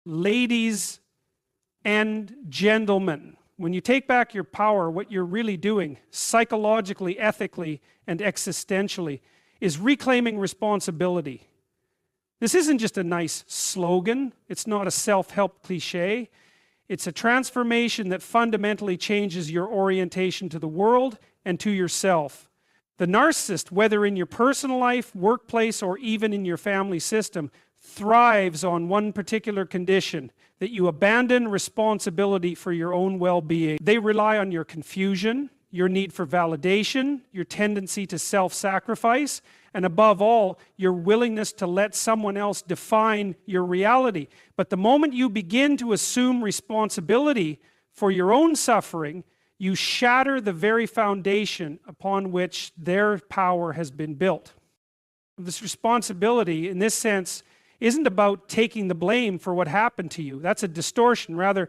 Ladies and gentlemen, when you take back your power, what you're really doing, psychologically, ethically, and existentially, is reclaiming responsibility. This isn't just a nice slogan. It's not a self-help cliche. It's a transformation that fundamentally changes your orientation to the world and to yourself. The narcissist, whether in your personal life, workplace, or even in your family system, thrives on one particular condition: that you abandon responsibility for your own well-being. They rely on your confusion, your need for validation, your tendency to self-sacrifice, and above all, your willingness to let someone else define your reality. But the moment you begin to assume responsibility for your own suffering, you shatter the very foundation upon which their power has been built. This responsibility, in this sense, isn't about taking the blame for what happened to you. That's a distortion. Rather,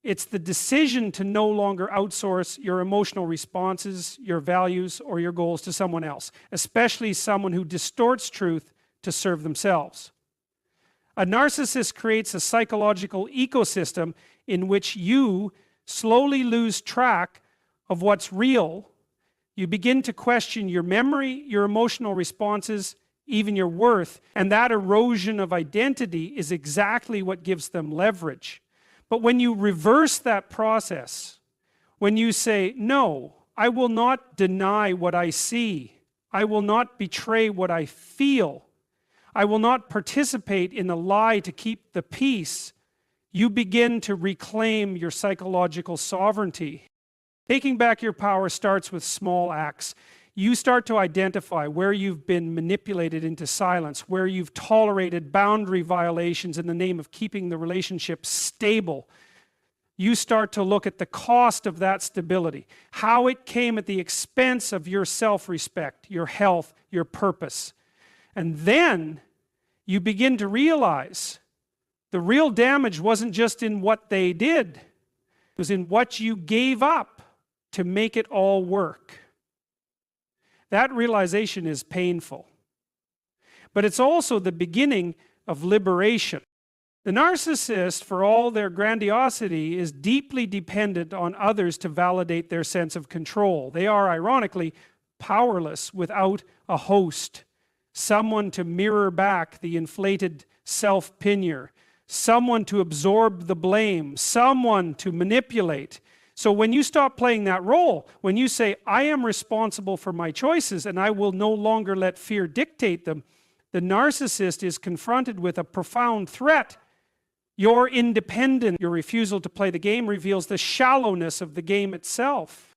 it's the decision to no longer outsource your emotional responses, your values, or your goals to someone else, especially someone who distorts truth to serve themselves. A narcissist creates a psychological ecosystem in which you slowly lose track of what's real. You begin to question your memory, your emotional responses, even your worth, and that erosion of identity is exactly what gives them leverage. But when you reverse that process, when you say, no, I will not deny what I see, I will not betray what I feel, I will not participate in a lie to keep the peace, you begin to reclaim your psychological sovereignty. Taking back your power starts with small acts. You start to identify where you've been manipulated into silence, where you've tolerated boundary violations in the name of keeping the relationship stable. You start to look at the cost of that stability, how it came at the expense of your self-respect, your health, your purpose. And then you begin to realize the real damage wasn't just in what they did, it was in what you gave up to make it all work. That realization is painful. But it's also the beginning of liberation. The narcissist, for all their grandiosity, is deeply dependent on others to validate their sense of control. They are, ironically, powerless without a host, someone to mirror back the inflated self-pinion, someone to absorb the blame, someone to manipulate. So when you stop playing that role, when you say, I am responsible for my choices and I will no longer let fear dictate them, the narcissist is confronted with a profound threat. Your independence, your refusal to play the game reveals the shallowness of the game itself.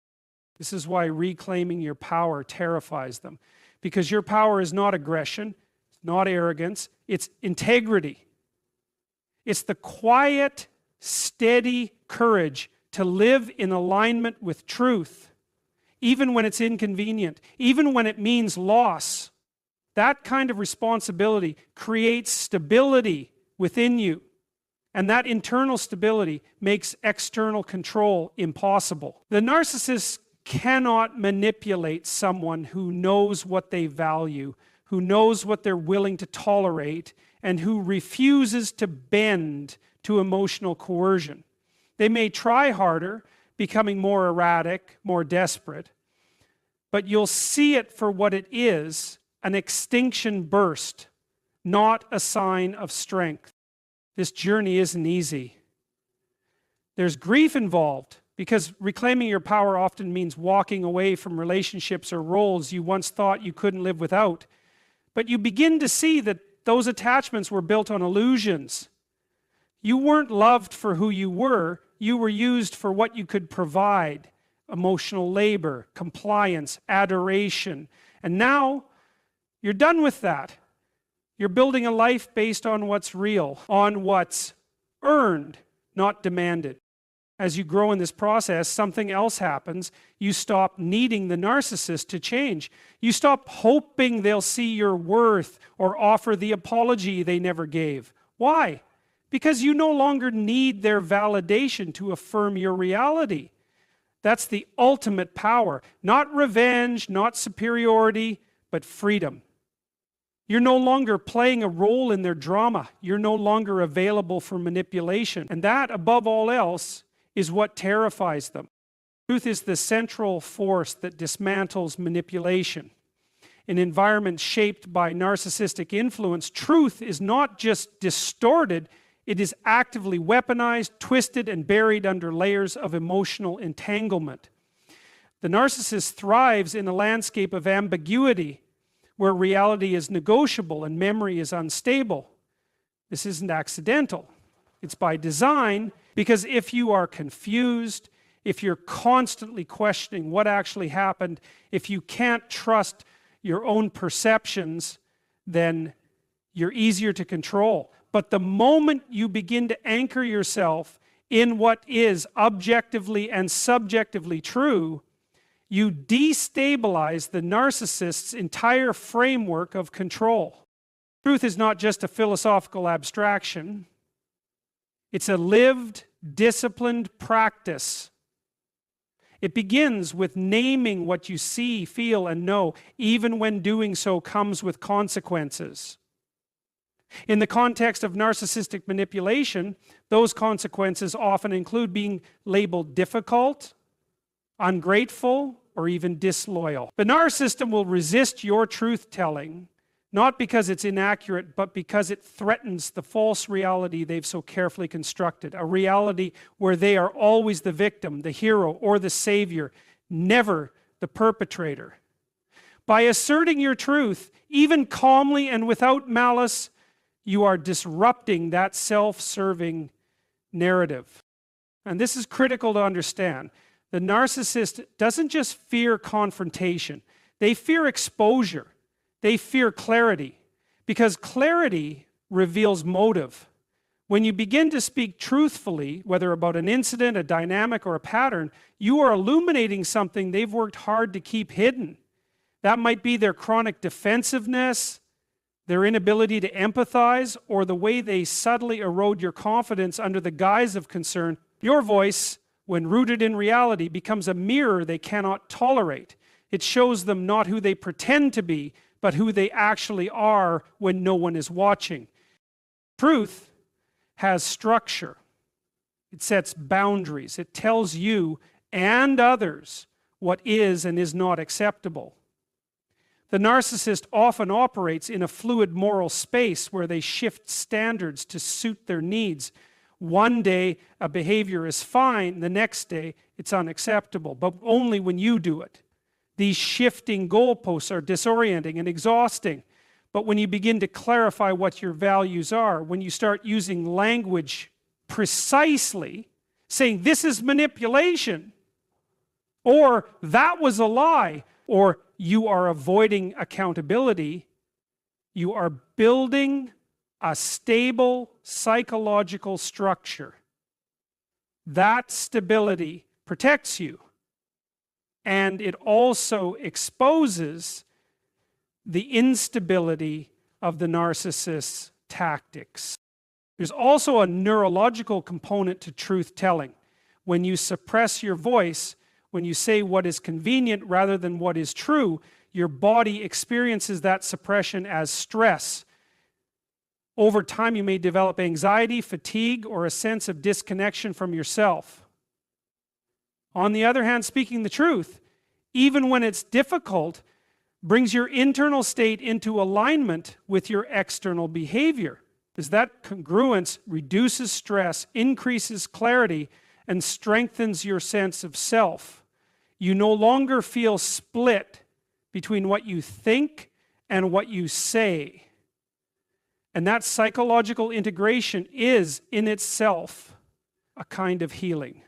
This is why reclaiming your power terrifies them. Because your power is not aggression, not arrogance, it's integrity. It's the quiet, steady courage to live in alignment with truth, even when it's inconvenient, even when it means loss. That kind of responsibility creates stability within you. And that internal stability makes external control impossible. The narcissist cannot manipulate someone who knows what they value, who knows what they're willing to tolerate, and who refuses to bend to emotional coercion. They may try harder, becoming more erratic, more desperate, but you'll see it for what it is, an extinction burst, not a sign of strength. This journey isn't easy. There's grief involved, because reclaiming your power often means walking away from relationships or roles you once thought you couldn't live without. But you begin to see that those attachments were built on illusions. You weren't loved for who you were used for what you could provide: emotional labor, compliance, adoration. And now you're done with that. You're building a life based on what's real, on what's earned, not demanded. As you grow in this process, something else happens. You stop needing the narcissist to change. You stop hoping they'll see your worth or offer the apology they never gave. Why? Because you no longer need their validation to affirm your reality. That's the ultimate power. Not revenge, not superiority, but freedom. You're no longer playing a role in their drama. You're no longer available for manipulation. And that, above all else, is what terrifies them. Truth is the central force that dismantles manipulation. In environments shaped by narcissistic influence, truth is not just distorted, it is actively weaponized, twisted, and buried under layers of emotional entanglement. The narcissist thrives in a landscape of ambiguity, where reality is negotiable and memory is unstable. This isn't accidental. It's by design, because if you are confused, if you're constantly questioning what actually happened, if you can't trust your own perceptions, then you're easier to control. But the moment you begin to anchor yourself in what is objectively and subjectively true, you destabilize the narcissist's entire framework of control. Truth is not just a philosophical abstraction. It's a lived, disciplined practice. It begins with naming what you see, feel, and know, even when doing so comes with consequences. In the context of narcissistic manipulation, those consequences often include being labeled difficult, ungrateful, or even disloyal. The narcissist will resist your truth-telling, not because it's inaccurate, but because it threatens the false reality they've so carefully constructed, a reality where they are always the victim, the hero, or the savior, never the perpetrator. By asserting your truth, even calmly and without malice, you are disrupting that self-serving narrative. And this is critical to understand. The narcissist doesn't just fear confrontation. They fear exposure. They fear clarity. Because clarity reveals motive. When you begin to speak truthfully, whether about an incident, a dynamic, or a pattern, you are illuminating something they've worked hard to keep hidden. That might be their chronic defensiveness, their inability to empathize, or the way they subtly erode your confidence under the guise of concern. Your voice, when rooted in reality, becomes a mirror they cannot tolerate. It shows them not who they pretend to be, but who they actually are when no one is watching. Truth has structure. It sets boundaries. It tells you and others what is and is not acceptable. The narcissist often operates in a fluid moral space where they shift standards to suit their needs. One day a behavior is fine, the next day it's unacceptable, but only when you do it. These shifting goalposts are disorienting and exhausting. But when you begin to clarify what your values are, when you start using language precisely, saying this is manipulation, or that was a lie, or you are avoiding accountability, you are building a stable psychological structure. That stability protects you. And it also exposes the instability of the narcissist's tactics. There's also a neurological component to truth-telling. When you suppress your voice, when you say what is convenient rather than what is true, your body experiences that suppression as stress. Over time, you may develop anxiety, fatigue, or a sense of disconnection from yourself. On the other hand, speaking the truth, even when it's difficult, brings your internal state into alignment with your external behavior. Because that congruence reduces stress, increases clarity, and strengthens your sense of self. You no longer feel split between what you think and what you say. And that psychological integration is, in itself, a kind of healing.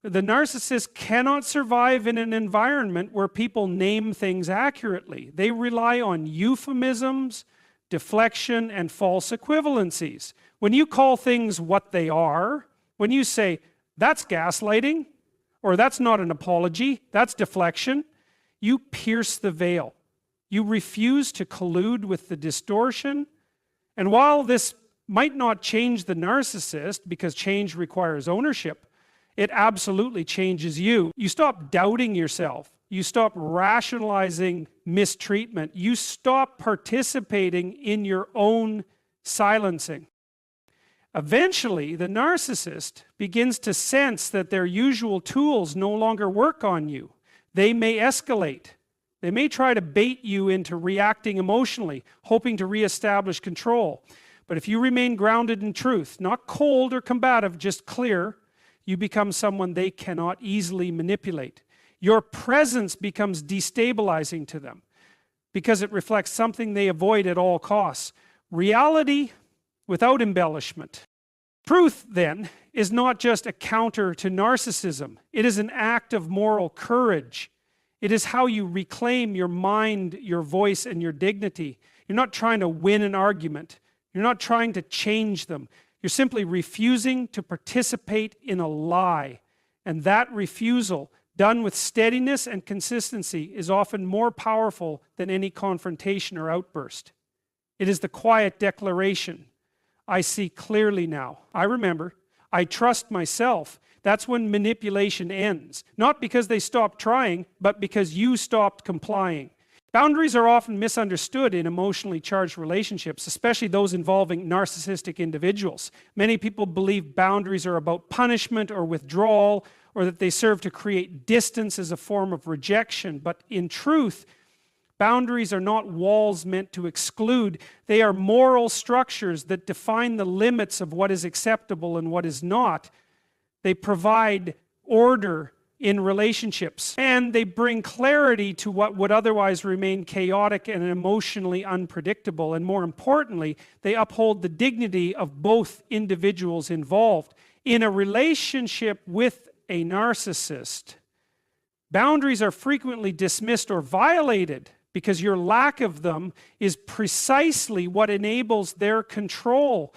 The narcissist cannot survive in an environment where people name things accurately. They rely on euphemisms, deflection, and false equivalencies. When you call things what they are, when you say, that's gaslighting, or that's not an apology, that's deflection, you pierce the veil. You refuse to collude with the distortion. And while this might not change the narcissist, because change requires ownership, it absolutely changes you. You stop doubting yourself. you stop rationalizing mistreatment, you stop participating in your own silencing. Eventually, the narcissist begins to sense that their usual tools no longer work on you. They may escalate. They may try to bait you into reacting emotionally, hoping to reestablish control. But if you remain grounded in truth, not cold or combative, just clear, you become someone they cannot easily manipulate. Your presence becomes destabilizing to them because it reflects something they avoid at all costs. Reality without embellishment. Truth, then, is not just a counter to narcissism. It is an act of moral courage. It is how you reclaim your mind, your voice, and your dignity. You're not trying to win an argument. You're not trying to change them. You're simply refusing to participate in a lie. And that refusal, done with steadiness and consistency, is often more powerful than any confrontation or outburst. It is the quiet declaration. I see clearly now. I remember. I trust myself. That's when manipulation ends. Not because they stopped trying, but because you stopped complying. Boundaries are often misunderstood in emotionally charged relationships, especially those involving narcissistic individuals. Many people believe boundaries are about punishment or withdrawal, or that they serve to create distance as a form of rejection. But in truth, boundaries are not walls meant to exclude. They are moral structures that define the limits of what is acceptable and what is not. They provide order in relationships, and they bring clarity to what would otherwise remain chaotic and emotionally unpredictable. And more importantly, they uphold the dignity of both individuals involved. In a relationship with a narcissist, boundaries are frequently dismissed or violated because your lack of them is precisely what enables their control.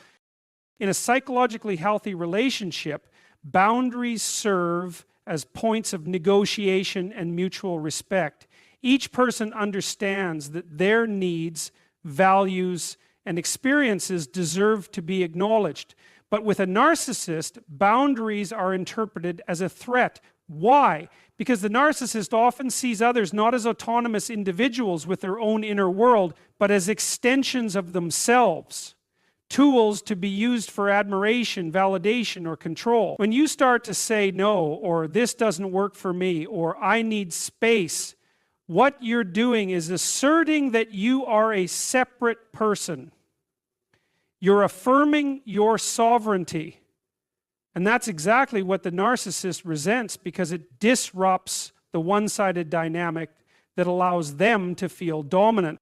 In a psychologically healthy relationship, boundaries serve as points of negotiation and mutual respect. Each person understands that their needs, values, and experiences deserve to be acknowledged. But with a narcissist, boundaries are interpreted as a threat. Why? Because the narcissist often sees others not as autonomous individuals with their own inner world, but as extensions of themselves. Tools to be used for admiration, validation, or control. When you start to say no, or this doesn't work for me, or I need space, what you're doing is asserting that you are a separate person. You're affirming your sovereignty. And that's exactly what the narcissist resents, because it disrupts the one-sided dynamic that allows them to feel dominant.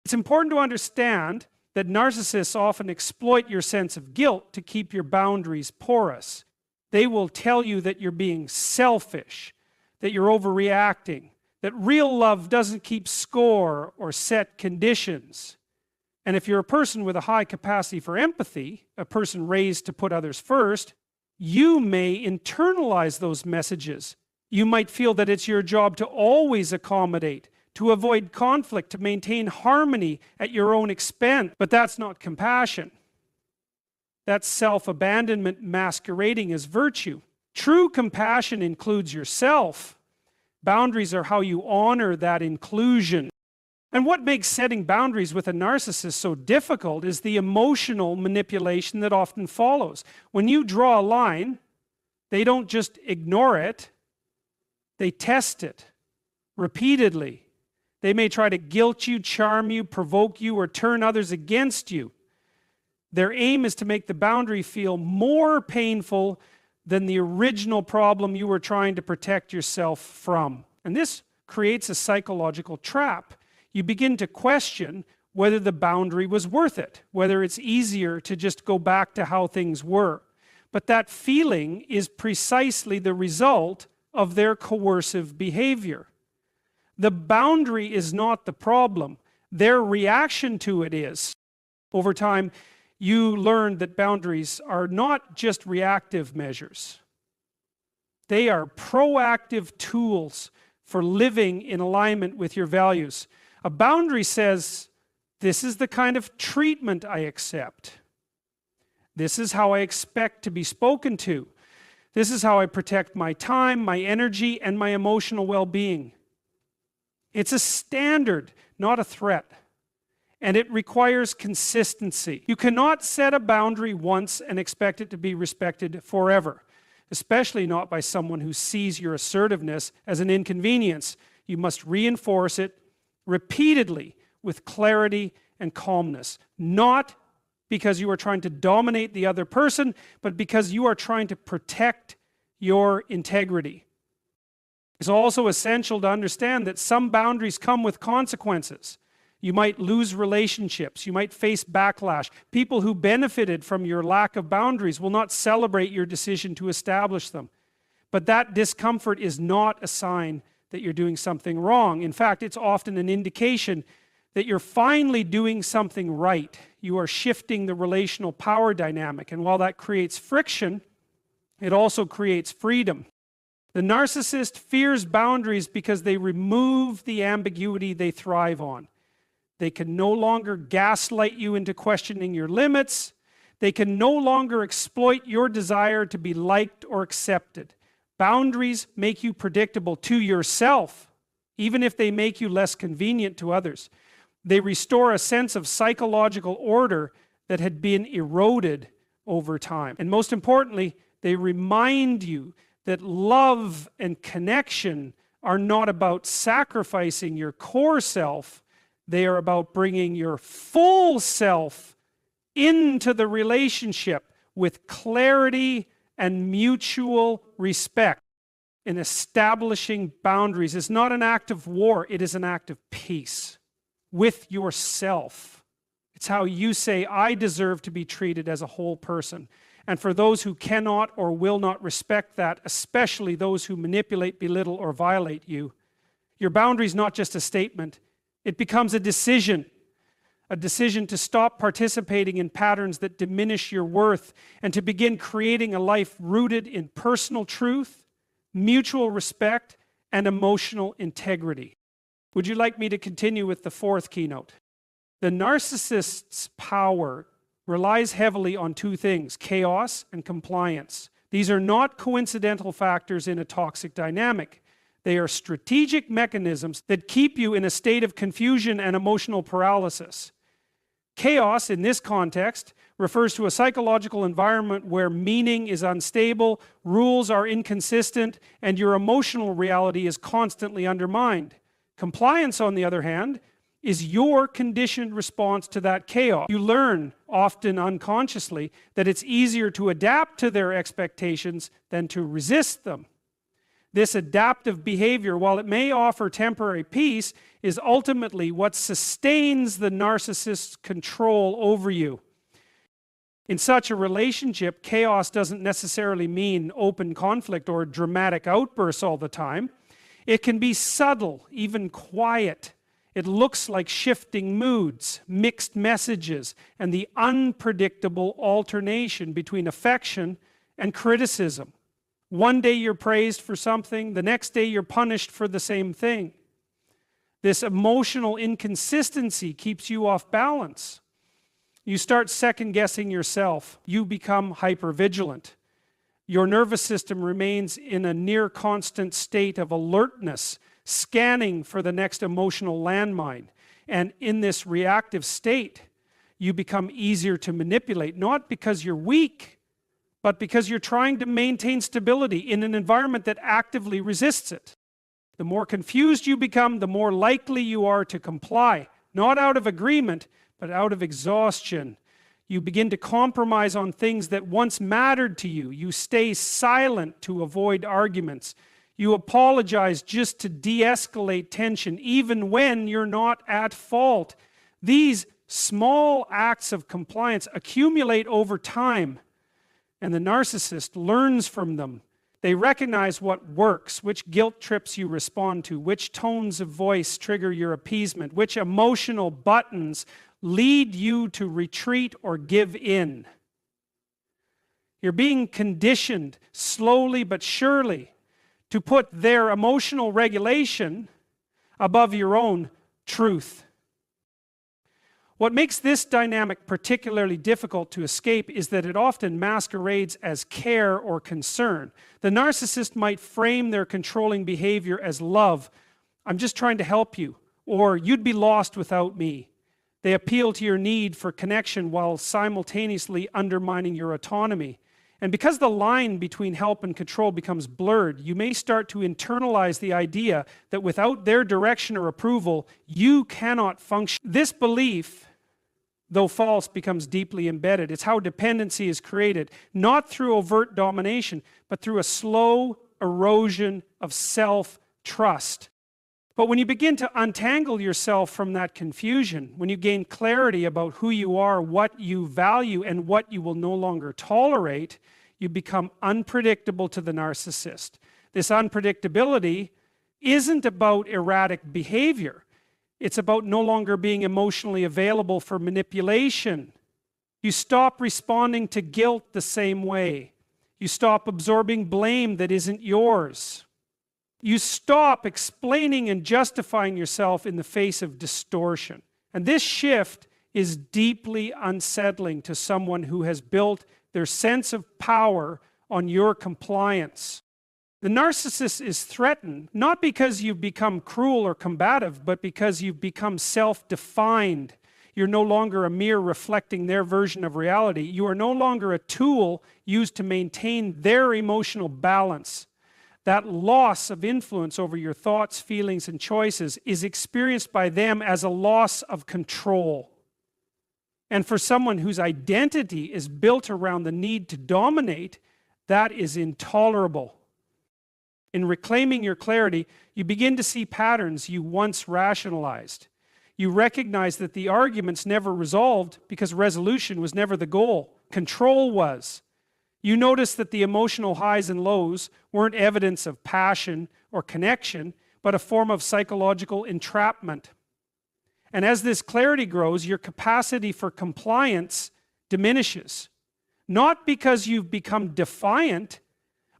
It's important to understand that narcissists often exploit your sense of guilt to keep your boundaries porous. They will tell you that you're being selfish, that you're overreacting, that real love doesn't keep score or set conditions. And if you're a person with a high capacity for empathy, a person raised to put others first, you may internalize those messages. You might feel that it's your job to always accommodate, to avoid conflict, to maintain harmony at your own expense. But that's not compassion. That's self-abandonment masquerading as virtue. True compassion includes yourself. Boundaries are how you honor that inclusion. And what makes setting boundaries with a narcissist so difficult is the emotional manipulation that often follows. When you draw a line, they don't just ignore it, they test it repeatedly. They may try to guilt you, charm you, provoke you, or turn others against you. Their aim is to make the boundary feel more painful than the original problem you were trying to protect yourself from. And this creates a psychological trap. You begin to question whether the boundary was worth it, whether it's easier to just go back to how things were. But that feeling is precisely the result of their coercive behavior. The boundary is not the problem. Their reaction to it is. Over time, you learn that boundaries are not just reactive measures. They are proactive tools for living in alignment with your values. A boundary says, this is the kind of treatment I accept. This is how I expect to be spoken to. This is how I protect my time, my energy, and my emotional well-being. It's a standard, not a threat. And it requires consistency. You cannot set a boundary once and expect it to be respected forever, especially not by someone who sees your assertiveness as an inconvenience. You must reinforce it repeatedly with clarity and calmness, not because you are trying to dominate the other person, but because you are trying to protect your integrity. It's also essential to understand that some boundaries come with consequences. You might lose relationships. You might face backlash. People who benefited from your lack of boundaries will not celebrate your decision to establish them. But that discomfort is not a sign that you're doing something wrong. In fact, it's often an indication that you're finally doing something right. You are shifting the relational power dynamic. And while that creates friction, it also creates freedom. The narcissist fears boundaries because they remove the ambiguity they thrive on. They can no longer gaslight you into questioning your limits. They can no longer exploit your desire to be liked or accepted. Boundaries make you predictable to yourself, even if they make you less convenient to others. They restore a sense of psychological order that had been eroded over time. And most importantly, they remind you that love and connection are not about sacrificing your core self. They are about bringing your full self into the relationship with clarity and mutual respect. And establishing boundaries is not an act of war, it is an act of peace with yourself. It's how you say, I deserve to be treated as a whole person. And for those who cannot or will not respect that, especially those who manipulate, belittle, or violate you, your boundary is not just a statement. It becomes a decision to stop participating in patterns that diminish your worth and to begin creating a life rooted in personal truth, mutual respect, and emotional integrity. Would you like me to continue with the fourth keynote? The narcissist's power relies heavily on two things: chaos and compliance. These are not coincidental factors in a toxic dynamic. They are strategic mechanisms that keep you in a state of confusion and emotional paralysis. Chaos, in this context, refers to a psychological environment where meaning is unstable, rules are inconsistent, and your emotional reality is constantly undermined. Compliance, on the other hand, is your conditioned response to that chaos. You learn, often unconsciously, that it's easier to adapt to their expectations than to resist them. This adaptive behavior, while it may offer temporary peace, is ultimately what sustains the narcissist's control over you. In such a relationship, chaos doesn't necessarily mean open conflict or dramatic outbursts all the time. It can be subtle, even quiet. It looks like shifting moods, mixed messages, and the unpredictable alternation between affection and criticism. One day you're praised for something, the next day you're punished for the same thing. This emotional inconsistency keeps you off balance. You start second-guessing yourself. You become hypervigilant. Your nervous system remains in a near constant state of alertness, scanning for the next emotional landmine. And in this reactive state, you become easier to manipulate, not because you're weak, but because you're trying to maintain stability in an environment that actively resists it. The more confused you become, the more likely you are to comply, not out of agreement, but out of exhaustion. You begin to compromise on things that once mattered to you. You stay silent to avoid arguments. You apologize just to de-escalate tension, even when you're not at fault. These small acts of compliance accumulate over time, and the narcissist learns from them. They recognize what works, which guilt trips you respond to, which tones of voice trigger your appeasement, which emotional buttons lead you to retreat or give in. You're being conditioned slowly but surely to put their emotional regulation above your own truth. What makes this dynamic particularly difficult to escape is that it often masquerades as care or concern. The narcissist might frame their controlling behavior as love, I'm just trying to help you, or you'd be lost without me. They appeal to your need for connection while simultaneously undermining your autonomy. And because the line between help and control becomes blurred, you may start to internalize the idea that without their direction or approval, you cannot function. This belief, though false, becomes deeply embedded. It's how dependency is created, not through overt domination, but through a slow erosion of self-trust. But when you begin to untangle yourself from that confusion, when you gain clarity about who you are, what you value, and what you will no longer tolerate, you become unpredictable to the narcissist. This unpredictability isn't about erratic behavior. It's about no longer being emotionally available for manipulation. You stop responding to guilt the same way. You stop absorbing blame that isn't yours. You stop explaining and justifying yourself in the face of distortion. And this shift is deeply unsettling to someone who has built their sense of power on your compliance. The narcissist is threatened, not because you've become cruel or combative, but because you've become self-defined. You're no longer a mere reflecting their version of reality. You are no longer a tool used to maintain their emotional balance. That loss of influence over your thoughts, feelings, and choices is experienced by them as a loss of control. And for someone whose identity is built around the need to dominate, that is intolerable. In reclaiming your clarity, you begin to see patterns you once rationalized. You recognize that the arguments never resolved because resolution was never the goal. Control was. You notice that the emotional highs and lows weren't evidence of passion or connection, but a form of psychological entrapment. And as this clarity grows, your capacity for compliance diminishes. Not because you've become defiant,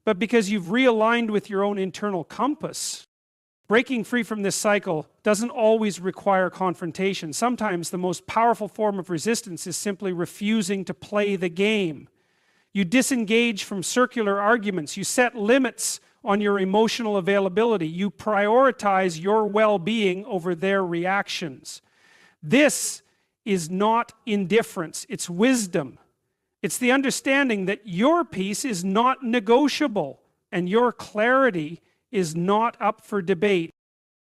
but because you've realigned with your own internal compass. Breaking free from this cycle doesn't always require confrontation. Sometimes the most powerful form of resistance is simply refusing to play the game. You disengage from circular arguments. You set limits on your emotional availability. You prioritize your well-being over their reactions. This is not indifference. It's wisdom. It's the understanding that your peace is not negotiable and your clarity is not up for debate.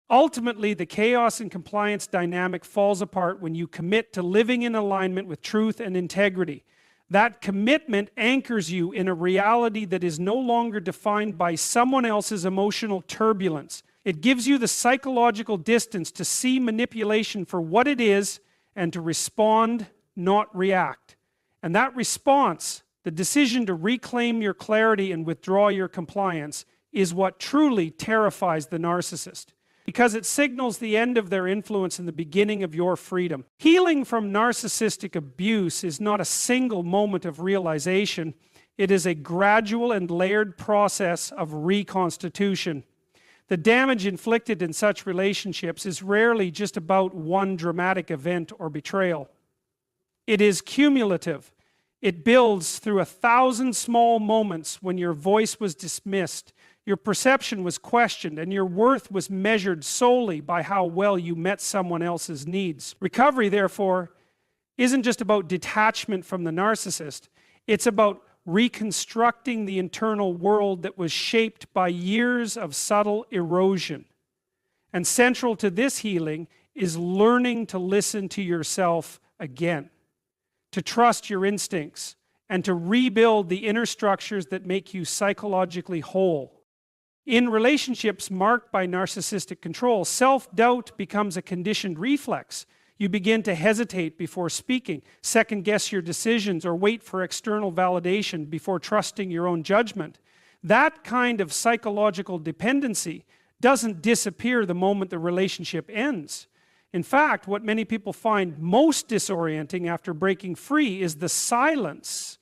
Ultimately, the chaos and compliance dynamic falls apart when you commit to living in alignment with truth and integrity. That commitment anchors you in a reality that is no longer defined by someone else's emotional turbulence. It gives you the psychological distance to see manipulation for what it is and to respond, not react. And that response, the decision to reclaim your clarity and withdraw your compliance, is what truly terrifies the narcissist, because it signals the end of their influence and the beginning of your freedom. Healing from narcissistic abuse is not a single moment of realization. It is a gradual and layered process of reconstitution. The damage inflicted in such relationships is rarely just about one dramatic event or betrayal. It is cumulative. It builds through 1,000 small moments when your voice was dismissed, your perception was questioned, and your worth was measured solely by how well you met someone else's needs. Recovery, therefore, isn't just about detachment from the narcissist. It's about reconstructing the internal world that was shaped by years of subtle erosion. And central to this healing is learning to listen to yourself again, to trust your instincts, and to rebuild the inner structures that make you psychologically whole. In relationships marked by narcissistic control, self-doubt becomes a conditioned reflex. You begin to hesitate before speaking, second-guess your decisions, or wait for external validation before trusting your own judgment. That kind of psychological dependency doesn't disappear the moment the relationship ends. In fact, what many people find most disorienting after breaking free is the silence,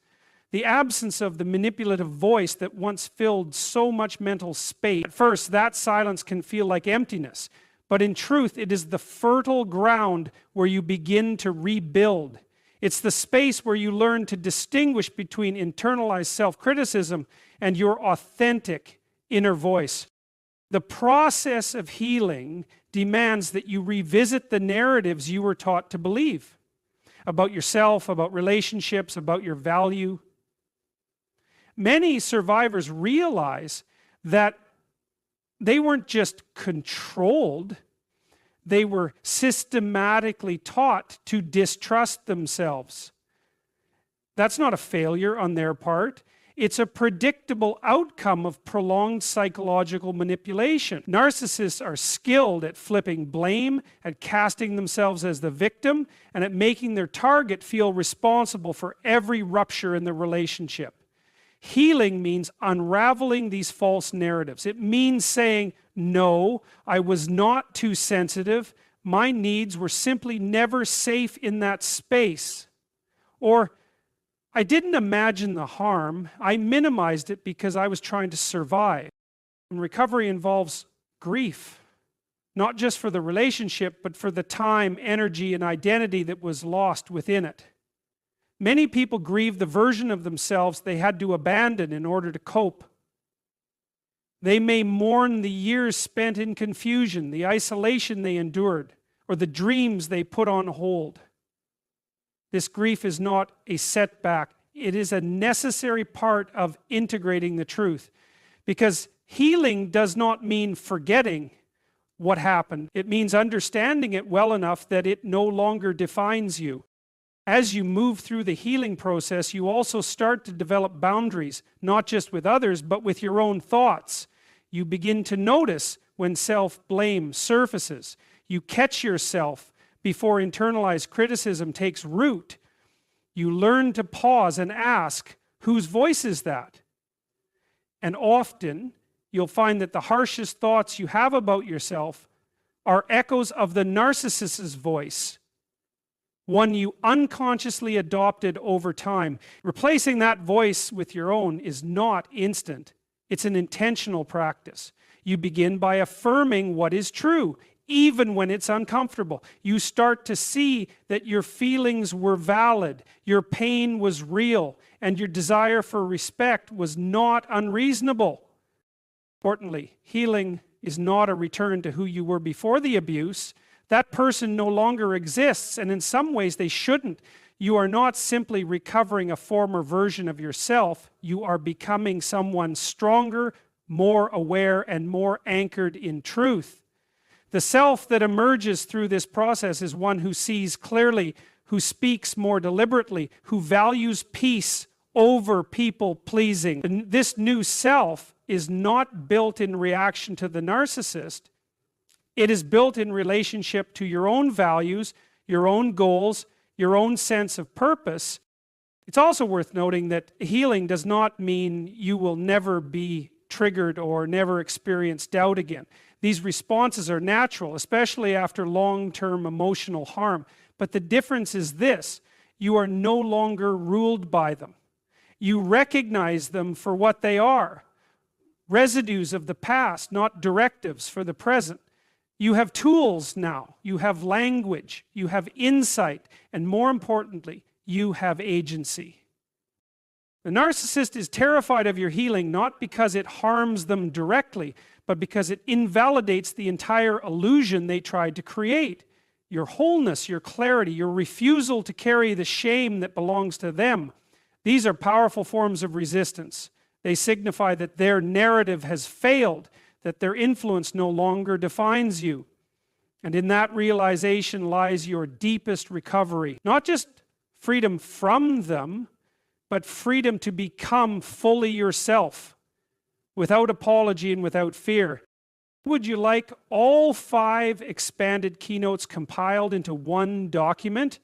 the absence of the manipulative voice that once filled so much mental space. At first, that silence can feel like emptiness, but in truth, it is the fertile ground where you begin to rebuild. It's the space where you learn to distinguish between internalized self-criticism and your authentic inner voice. The process of healing demands that you revisit the narratives you were taught to believe about yourself, about relationships, about your value. Many survivors realize that they weren't just controlled, they were systematically taught to distrust themselves. That's not a failure on their part. It's a predictable outcome of prolonged psychological manipulation. Narcissists are skilled at flipping blame, at casting themselves as the victim, and at making their target feel responsible for every rupture in the relationship. Healing means unraveling these false narratives. It means saying, no, I was not too sensitive. My needs were simply never safe in that space. Or, I didn't imagine the harm. I minimized it because I was trying to survive. And recovery involves grief, not just for the relationship, but for the time, energy, and identity that was lost within it. Many people grieve the version of themselves they had to abandon in order to cope. They may mourn the years spent in confusion, the isolation they endured, or the dreams they put on hold. This grief is not a setback. It is a necessary part of integrating the truth. Because healing does not mean forgetting what happened. It means understanding it well enough that it no longer defines you. As you move through the healing process, you also start to develop boundaries, not just with others, but with your own thoughts. You begin to notice when self-blame surfaces. You catch yourself before internalized criticism takes root. You learn to pause and ask, whose voice is that? And often, you'll find that the harshest thoughts you have about yourself are echoes of the narcissist's voice, one you unconsciously adopted over time. Replacing that voice with your own is not instant. It's an intentional practice. You begin by affirming what is true, even when it's uncomfortable. You start to see that your feelings were valid, your pain was real, and your desire for respect was not unreasonable. Importantly, healing is not a return to who you were before the abuse. That person no longer exists, and in some ways they shouldn't. You are not simply recovering a former version of yourself. You are becoming someone stronger, more aware, and more anchored in truth. The self that emerges through this process is one who sees clearly, who speaks more deliberately, who values peace over people pleasing. And this new self is not built in reaction to the narcissist. It is built in relationship to your own values, your own goals, your own sense of purpose. It's also worth noting that healing does not mean you will never be triggered or never experience doubt again. These responses are natural, especially after long-term emotional harm. But the difference is this: you are no longer ruled by them. You recognize them for what they are, residues of the past, not directives for the present. You have tools now, you have language, you have insight, and more importantly, you have agency. The narcissist is terrified of your healing not because it harms them directly, but because it invalidates the entire illusion they tried to create. Your wholeness, your clarity, your refusal to carry the shame that belongs to them. These are powerful forms of resistance. They signify that their narrative has failed, that their influence no longer defines you. And in that realization lies your deepest recovery. Not just freedom from them, but freedom to become fully yourself, without apology and without fear. Would you like all 5 expanded keynotes compiled into one document?